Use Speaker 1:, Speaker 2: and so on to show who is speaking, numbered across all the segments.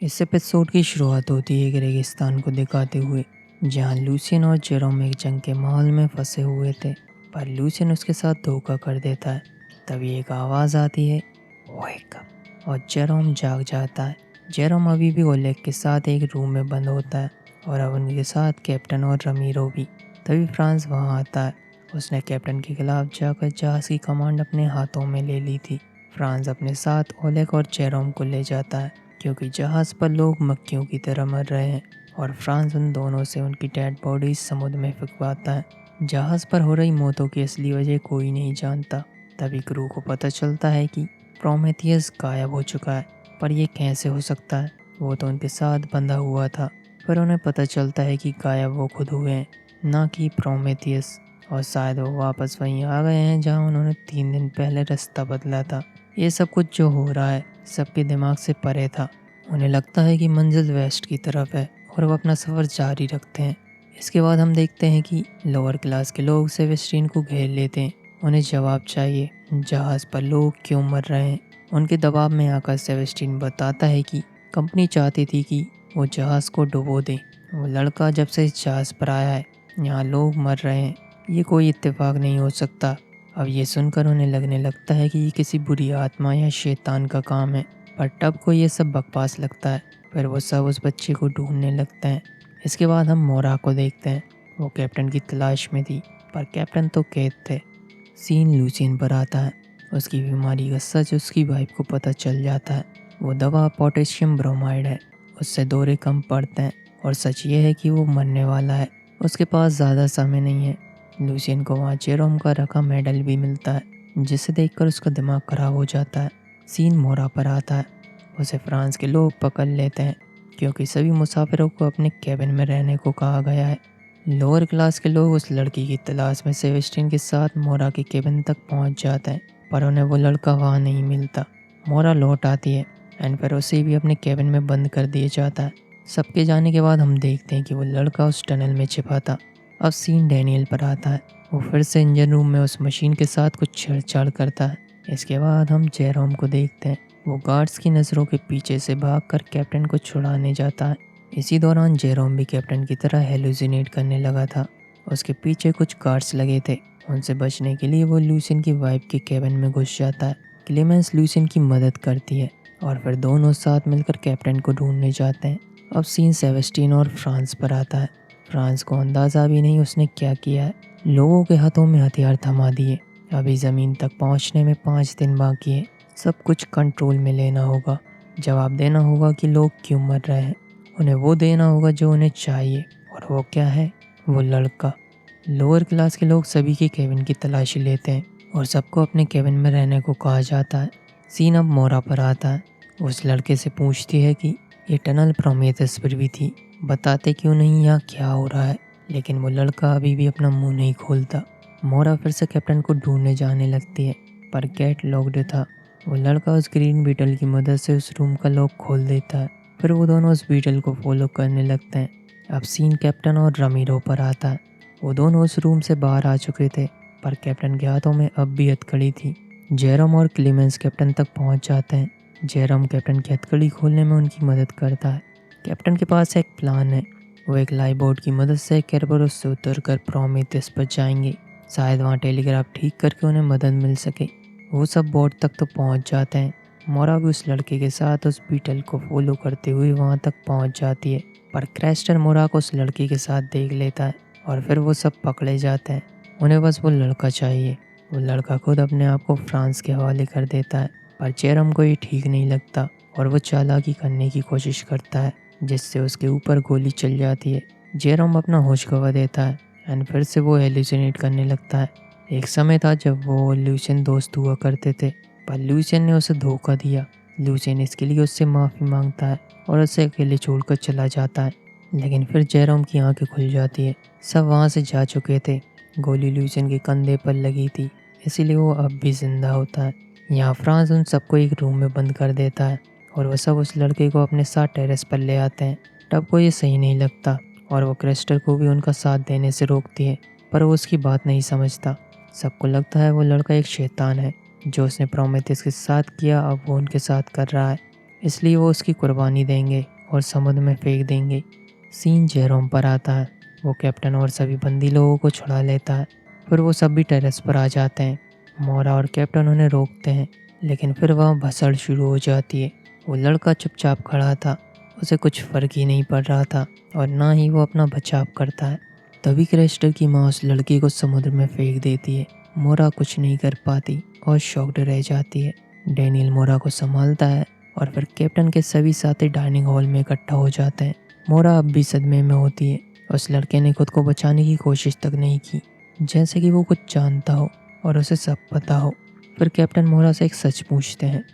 Speaker 1: इस एपिसोड की शुरुआत होती है एक रेगिस्तान को दिखाते हुए, जहां लूसियन और जेरोम एक जंग के माहौल में फंसे हुए थे। पर लूसियन उसके साथ धोखा कर देता है। तभी एक आवाज़ आती है, वेक अप, और जेरोम जाग जाता है। जेरोम अभी भी ओलेग के साथ एक रूम में बंद होता है और अब उनके साथ कैप्टन और रमीरो भी। तभी फ्रांस वहां आता है। उसने कैप्टन के खिलाफ जाकर जहाज़ की कमांड अपने हाथों में ले ली थी। फ्रांस अपने साथ ओलेग और जेरोम को ले जाता है, क्योंकि जहाज़ पर लोग मक्खियों की तरह मर रहे हैं और फ्रांस उन दोनों से उनकी डेड बॉडीज समुद्र में फेंकवाता है। जहाज़ पर हो रही मौतों की असली वजह कोई नहीं जानता। तभी क्रू को पता चलता है कि प्रोमेथियस गायब हो चुका है। पर यह कैसे हो सकता है? वो तो उनके साथ बंधा हुआ था। पर उन्हें पता चलता है कि गायब वो खुद हुए हैं, ना कि प्रोमेथियस। और शायद वो वापस वहीं आ गए हैं जहां उन्होंने 3 दिन पहले रास्ता बदला था। ये सब कुछ जो हो रहा है सबके दिमाग से परे था। उन्हें लगता है कि मंजिल वेस्ट की तरफ है और वो अपना सफ़र जारी रखते हैं। इसके बाद हम देखते हैं कि लोअर क्लास के लोग सेबेस्टियन को घेर लेते हैं। उन्हें जवाब चाहिए, जहाज़ पर लोग क्यों मर रहे हैं। उनके दबाव में आकर सेबेस्टियन बताता है कि कंपनी चाहती थी कि वो जहाज़ को डुबो दें। वो लड़का जब से इस जहाज़ पर आया है, यहाँ लोग मर रहे हैं। ये कोई इत्तेफाक नहीं हो सकता। अब ये सुनकर उन्हें लगने लगता है कि ये किसी बुरी आत्मा या शैतान का काम है। पर टब को ये सब बकवास लगता है। फिर वो सब उस बच्चे को ढूंढने लगते हैं। इसके बाद हम मोरा को देखते हैं। वो कैप्टन की तलाश में थी, पर कैप्टन तो कैद थे। सीन लूसियन पर आता है। उसकी बीमारी का सच उसकी वाइफ को पता चल जाता है। वो दवा पोटेशियम ब्रोमाइड है। उससे दौरे कम पड़ते हैं और सच ये है कि वो मरने वाला है। उसके पास ज़्यादा समय नहीं है। लूसियन को वहाँ जेरोम का रखा मेडल भी मिलता है, जिसे देखकर उसका दिमाग खराब हो जाता है। सीन मोरा पर आता है। उसे फ्रांस के लोग पकड़ लेते हैं, क्योंकि सभी मुसाफिरों को अपने कैबिन में रहने को कहा गया है। लोअर क्लास के लोग उस लड़की की तलाश में सेबेस्टियन के साथ मोरा के कैबिन तक पहुंच जाते हैं, पर उन्हें वो लड़का वहाँ नहीं मिलता। मोरा लौट आती है एंड फिर उसे भी अपने कैबिन में बंद कर दिया जाता है। सबके जाने के बाद हम देखते हैं कि वो लड़का उस टनल में छिपा था। अब सीन डैनियल पर आता है। वो फिर से इंजन रूम में उस मशीन के साथ कुछ छेड़छाड़ करता है। इसके बाद हम जेरोम को देखते हैं। वो गार्ड्स की नज़रों के पीछे से भागकर कैप्टन को छुड़ाने जाता है। इसी दौरान जेरोम भी कैप्टन की तरह हेलुसिनेट करने लगा था। उसके पीछे कुछ गार्ड्स लगे थे। उनसे बचने के लिए वो लूसियन की वाइफ के कैबिन में घुस जाता है। क्लेमेंस लूसियन की मदद करती है और फिर दोनों साथ मिलकर कैप्टन को ढूंढने जाते हैं। अब सीन सेबेस्टियन और फ्रांस पर आता है। फ्रांस को अंदाज़ा भी नहीं उसने क्या किया है। लोगों के हाथों में हथियार थमा दिए। अभी ज़मीन तक पहुंचने में 5 दिन बाकी है। सब कुछ कंट्रोल में लेना होगा। जवाब देना होगा कि लोग क्यों मर रहे हैं। उन्हें वो देना होगा जो उन्हें चाहिए, और वो क्या है? वो लड़का। लोअर क्लास के लोग सभी के केबिन की तलाशी लेते हैं और सबको अपने केबिन में रहने को कहा जाता है। सीन अब मोरा पर आता है। उस लड़के से पूछती है कि ये टनल प्रोमेथियस पर भी थी, बताते क्यों नहीं यहाँ क्या हो रहा है। लेकिन वो लड़का अभी भी अपना मुंह नहीं खोलता। मोरा फिर से कैप्टन को ढूंढने जाने लगती है, पर गेट लॉक्ड था। वो लड़का उस ग्रीन बीटल की मदद से उस रूम का लॉक खोल देता है। फिर वो दोनों उस बीटल को फॉलो करने लगते हैं। अब सीन कैप्टन और रमीरो पर आता है। वो दोनों उस रूम से बाहर आ चुके थे, पर कैप्टन के हाथों में अब भी हथकड़ी थी। जेरोम और क्लीमेंस कैप्टन तक पहुंच जाते हैं। जेरोम कैप्टन की हथकड़ी खोलने में उनकी मदद करता है। कैप्टन के पास एक प्लान है। वो एक लाइफ बोट की मदद से केरबरोस से उतरकर प्रोमेथियस पर जाएंगे। शायद वहाँ टेलीग्राफ ठीक करके उन्हें मदद मिल सके। वो सब बोट तक तो पहुँच जाते हैं। मोरा भी उस लड़के के साथ उस बीटल को फॉलो करते हुए वहाँ तक पहुँच जाती है, पर क्रेस्टर मोरा को उस लड़के के साथ देख लेता है और फिर वो सब पकड़े जाते हैं। उन्हें बस वो लड़का चाहिए। वो लड़का खुद अपने आप को फ्रांस के हवाले कर देता है, पर जेरोम को ये ठीक नहीं लगता और वो चालाकी करने की कोशिश करता है, जिससे उसके ऊपर गोली चल जाती है। जेरोम अपना होश गंवा देता है एंड फिर से वो हेलुसिनेट करने लगता है। एक समय था जब वो और लूसियन दोस्त हुआ करते थे, पर लूसियन ने उसे धोखा दिया। लूसियन इसके लिए उससे माफ़ी मांगता है और उसे अकेले छोड़कर चला जाता है। लेकिन फिर जेरोम की आंखें खुल जाती है। सब वहाँ से जा चुके थे। गोली लूसियन के कंधे पर लगी थी, इसीलिए वो अब भी जिंदा होता है। यहाँ फ्रांस उन सबको एक रूम में बंद कर देता है और वह सब उस लड़के को अपने साथ टेरेस पर ले आते हैं। टब को ये सही नहीं लगता और वो क्रेस्टर को भी उनका साथ देने से रोकती है, पर वो उसकी बात नहीं समझता। सबको लगता है वो लड़का एक शैतान है। जो उसने प्रोमेथियस के साथ किया अब वो उनके साथ कर रहा है, इसलिए वो उसकी कुर्बानी देंगे। और समुद्र में फेंक देंगे। सीन जेरोम पर आता है। वो कैप्टन और सभी बंदी लोगों को छुड़ा लेता है। फिर वो सब भी टेरेस पर आ जाते हैं। मोरा और कैप्टन उन्हें रोकते हैं, लेकिन फिर वहाँ भसड़ शुरू हो जाती है। वो लड़का चुपचाप खड़ा था, उसे कुछ फर्क ही नहीं पड़ रहा था और ना ही वो अपना बचाव करता है। तभी क्रेस्टर की माँ उस लड़की को समुद्र में फेंक देती है। मोरा कुछ नहीं कर पाती और शॉक्ड रह जाती है। डैनियल मोरा को संभालता है और फिर कैप्टन के सभी साथी डाइनिंग हॉल में इकट्ठा हो जाते हैं। मोरा अब भी सदमे में होती है। उस लड़के ने खुद को बचाने की कोशिश तक नहीं की, जैसे कि वो कुछ जानता हो और उसे सब पता हो। फिर कैप्टन मोरा से एक सच पूछते हैं।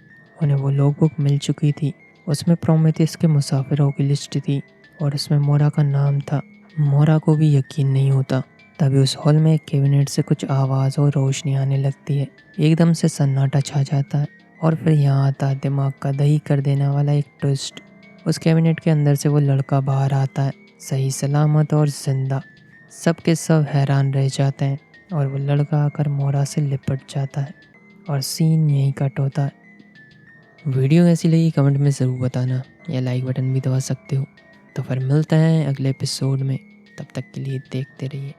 Speaker 1: उन्हें वो लॉग बुक मिल चुकी थी। उसमें प्रोमेथियस के मुसाफिरों की लिस्ट थी और उसमें मोरा का नाम था। मोरा को भी यकीन नहीं होता। तभी उस हॉल में एक कैबिनेट से कुछ आवाज़ और रोशनी आने लगती है। एकदम से सन्नाटा छा जाता है और फिर यहाँ आता है दिमाग का दही कर देने वाला एक ट्विस्ट। उस कैबिनेट के अंदर से वो लड़का बाहर आता है, सही सलामत और जिंदा। सबके सब हैरान रह जाते हैं और वो लड़का आकर मोरा से लिपट जाता है और सीन यहीं कट होता है। वीडियो कैसी लगी कमेंट में ज़रूर बताना, या लाइक बटन भी दबा सकते हो। तो फिर मिलते हैं अगले एपिसोड में। तब तक के लिए देखते रहिए।